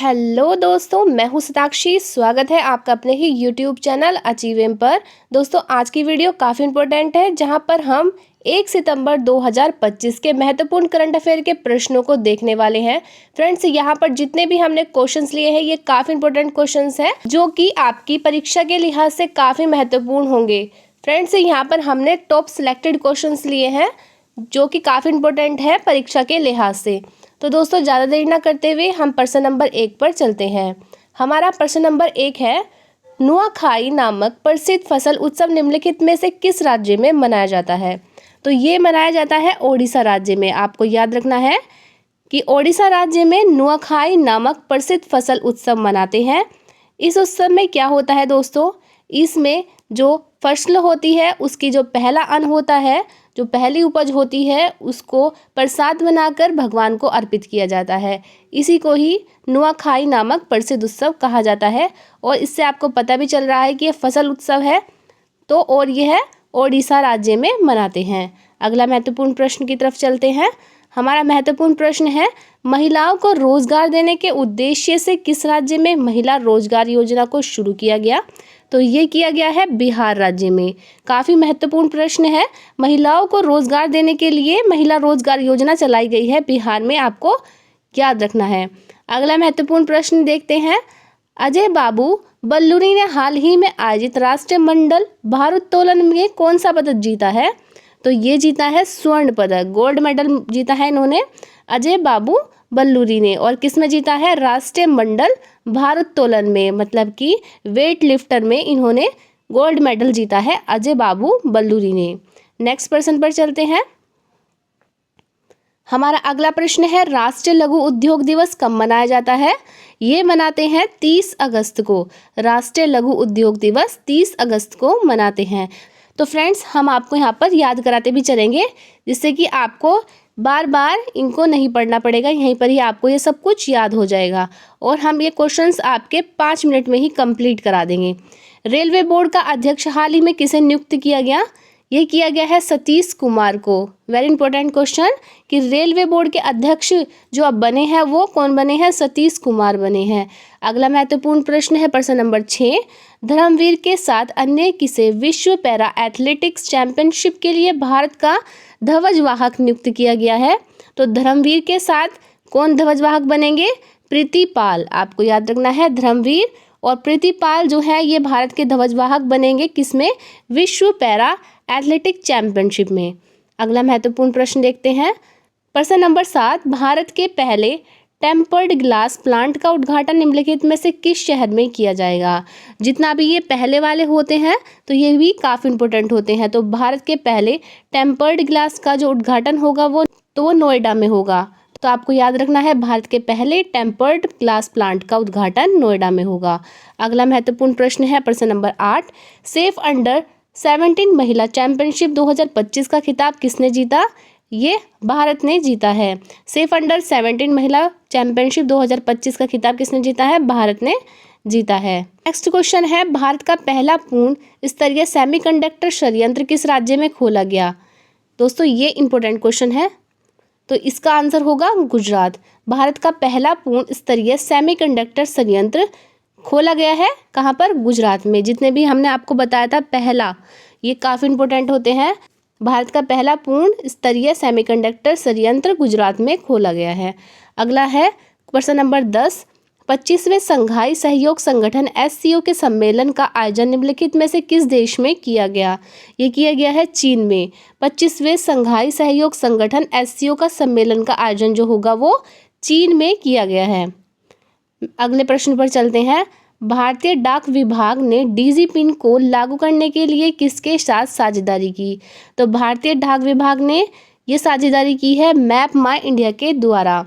Hello दोस्तों, मैं हूं शताक्षी। स्वागत है आपका अपने ही यूट्यूब चैनल अचीव पर। दोस्तों, आज की वीडियो काफ़ी इंपॉर्टेंट है, जहां पर हम 1 सितंबर 2025 के महत्वपूर्ण करंट अफेयर के प्रश्नों को देखने वाले हैं। फ्रेंड्स, यहां पर जितने भी हमने क्वेश्चंस लिए हैं, ये काफ़ी इंपॉर्टेंट क्वेश्चंस हैं जो कि आपकी परीक्षा के लिहाज से काफ़ी महत्वपूर्ण होंगे। फ्रेंड्स, यहाँ पर हमने टॉप सिलेक्टेड क्वेश्चंस लिए हैं जो कि काफ़ी इंपॉर्टेंट है परीक्षा के लिहाज से। तो दोस्तों, ज़्यादा देरी ना करते हुए हम प्रश्न नंबर 1 पर चलते हैं। हमारा प्रश्न नंबर 1 है, नुआखाई नामक प्रसिद्ध फसल उत्सव निम्नलिखित में से किस राज्य में मनाया जाता है? तो ये मनाया जाता है ओडिशा राज्य में। आपको याद रखना है कि ओडिशा राज्य में नुआखाई नामक प्रसिद्ध फसल उत्सव मनाते हैं। इस उत्सव में क्या होता है दोस्तों? इसमें जो फसल होती है उसकी जो पहला अन्न होता है, जो पहली उपज होती है, उसको प्रसाद बनाकर भगवान को अर्पित किया जाता है। इसी को ही नुआखाई नामक प्रसिद्ध उत्सव कहा जाता है। और इससे आपको पता भी चल रहा है कि ये फसल उत्सव है तो और यह ओडिशा राज्य में मनाते हैं। अगला महत्वपूर्ण प्रश्न की तरफ चलते हैं। हमारा महत्वपूर्ण प्रश्न है, महिलाओं को रोजगार देने के उद्देश्य से किस राज्य में महिला रोजगार योजना को शुरू किया गया? तो ये किया गया है बिहार राज्य में। काफ़ी महत्वपूर्ण प्रश्न है। महिलाओं को रोजगार देने के लिए महिला रोजगार योजना चलाई गई है बिहार में, आपको याद रखना है। अगला महत्वपूर्ण प्रश्न देखते हैं। अजय बाबू बल्लूरी ने हाल ही में आयोजित राष्ट्रीय मंडल भारोत्तोलन में कौन सा पदक जीता है? तो ये जीता है स्वर्ण पदक, गोल्ड मेडल जीता है इन्होंने अजय बाबू बल्लूरी ने। और किस में जीता है? राष्ट्रीय मंडल भारोत्तोलन में, मतलब कि वेट लिफ्टर में इन्होंने गोल्ड मेडल जीता है अजय बाबू बल्लूरी ने। नेक्स्ट प्रश्न पर चलते हैं। हमारा अगला प्रश्न है, राष्ट्रीय लघु उद्योग दिवस कब मनाया जाता है? ये मनाते हैं 30 अगस्त को। राष्ट्रीय लघु उद्योग दिवस 30 अगस्त को मनाते हैं। तो फ्रेंड्स, हम आपको यहाँ पर याद कराते भी चलेंगे, जिससे कि आपको बार बार इनको नहीं पढ़ना पड़ेगा, यहीं पर ही आपको ये सब कुछ याद हो जाएगा। और हम ये क्वेश्चंस आपके 5 मिनट में ही कंप्लीट करा देंगे। रेलवे बोर्ड का अध्यक्ष हाल ही में किसे नियुक्त किया गया? ये किया गया है सतीश कुमार को। वेरी इंपॉर्टेंट क्वेश्चन कि रेलवे बोर्ड के अध्यक्ष जो अब बने हैं वो कौन बने हैं? सतीश कुमार बने हैं। अगला महत्वपूर्ण प्रश्न है प्रश्न नंबर 6, धर्मवीर के साथ अन्य किसे विश्व पैरा एथलेटिक्स चैंपियनशिप के लिए भारत का ध्वजवाहक नियुक्त किया गया है? तो धर्मवीर के साथ कौन ध्वजवाहक बनेंगे? प्रीतिपाल। आपको याद रखना है, धर्मवीर और प्रीतिपाल जो है ये भारत के ध्वजवाहक बनेंगे। किसमें? विश्व पैरा एथलेटिक चैंपियनशिप में। अगला महत्वपूर्ण प्रश्न देखते हैं। प्रश्न नंबर 7, भारत के पहले टेम्पर्ड ग्लास प्लांट का उद्घाटन निम्नलिखित में से किस शहर में किया जाएगा? जितना भी ये पहले वाले होते हैं तो ये भी काफ़ी इंपॉर्टेंट होते हैं। तो भारत के पहले टेम्पर्ड ग्लास का जो उद्घाटन होगा वो नोएडा में होगा। तो आपको याद रखना है, भारत के पहले टेम्पर्ड ग्लास प्लांट का उद्घाटन नोएडा में होगा। अगला महत्वपूर्ण प्रश्न है प्रश्न नंबर 8, सेफ अंडर 17 महिला चैंपियनशिप 2025 का खिताब किसने जीता? ये भारत ने जीता है। सेफ अंडर 17 महिला चैंपियनशिप 2025 का खिताब किसने जीता है? भारत ने जीता है। नेक्स्ट क्वेश्चन है, भारत का पहला पूर्ण स्तरीय सेमीकंडक्टर संयंत्र किस राज्य में खोला गया? दोस्तों, ये इंपॉर्टेंट क्वेश्चन है, तो इसका आंसर होगा गुजरात। भारत का पहला पूर्ण स्तरीय सेमीकंडक्टर संयंत्र खोला गया है कहाँ पर? गुजरात में। जितने भी हमने आपको बताया था पहला, ये काफ़ी इंपॉर्टेंट होते हैं। भारत का पहला पूर्ण स्तरीय सेमीकंडक्टर संयंत्र गुजरात में खोला गया है। अगला है प्रश्न नंबर 10, 25वें संघाई सहयोग संगठन SCO के सम्मेलन का आयोजन निम्नलिखित में से किस देश में किया गया? ये किया गया है चीन में। 25वें संघाई सहयोग संगठन SCO का सम्मेलन का आयोजन जो होगा वो चीन में किया गया है। अगले प्रश्न पर चलते हैं। भारतीय डाक विभाग ने डिजी पिन को लागू करने के लिए किसके साथ साझेदारी की? तो भारतीय डाक विभाग ने ये साझेदारी की है मैप माई इंडिया के द्वारा।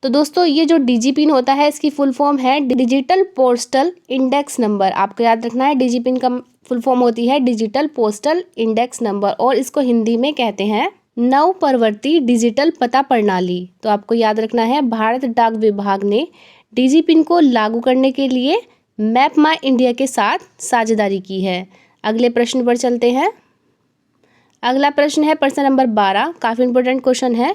तो दोस्तों, ये जो डिजी पिन होता है इसकी फुल फॉर्म है डिजिटल पोस्टल इंडेक्स नंबर। आपको याद रखना है, डिजी पिन का फुल फॉर्म होती है डिजिटल पोस्टल इंडेक्स नंबर, और इसको हिंदी में कहते हैं नवप्रवर्ती डिजिटल पता प्रणाली। तो आपको याद रखना है, भारत डाक विभाग ने डिजी पिन को लागू करने के लिए मैप माई इंडिया के साथ साझेदारी की है। अगले प्रश्न पर चलते हैं। अगला प्रश्न है प्रश्न नंबर 12, काफ़ी इंपॉर्टेंट क्वेश्चन है।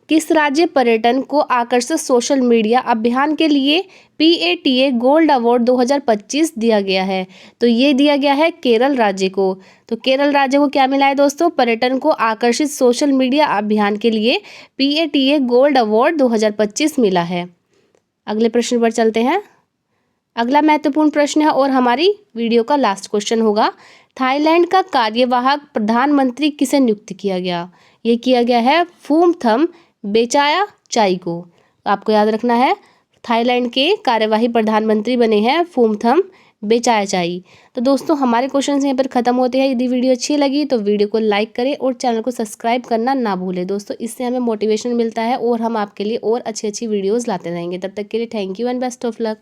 किस राज्य पर्यटन को आकर्षक सोशल मीडिया अभियान के लिए PATA गोल्ड अवार्ड 2025 दिया गया है? तो ये दिया गया है केरल राज्य को। तो केरल राज्य को क्या मिला है दोस्तों? पर्यटन को आकर्षित सोशल मीडिया अभियान के लिए PATA गोल्ड अवार्ड 2025 मिला है। अगले प्रश्न पर चलते हैं। अगला महत्वपूर्ण प्रश्न है और हमारी वीडियो का लास्ट क्वेश्चन होगा। थाईलैंड का कार्यवाहक प्रधानमंत्री किसे नियुक्त किया गया? ये किया गया है फूमथम बेचाया-चाई को। आपको याद रखना है, थाईलैंड के कार्यवाही प्रधानमंत्री बने हैं फूमथम बेचाया-चाई। तो दोस्तों हमारे क्वेश्चन यहाँ पर खत्म होते हैं। यदि वीडियो अच्छी लगी तो वीडियो को लाइक करें और चैनल को सब्सक्राइब करना ना भूलें दोस्तों। इससे हमें मोटिवेशन मिलता है और हम आपके लिए और अच्छी अच्छी वीडियोज़ लाते रहेंगे। तब तक के लिए thank you and best of luck.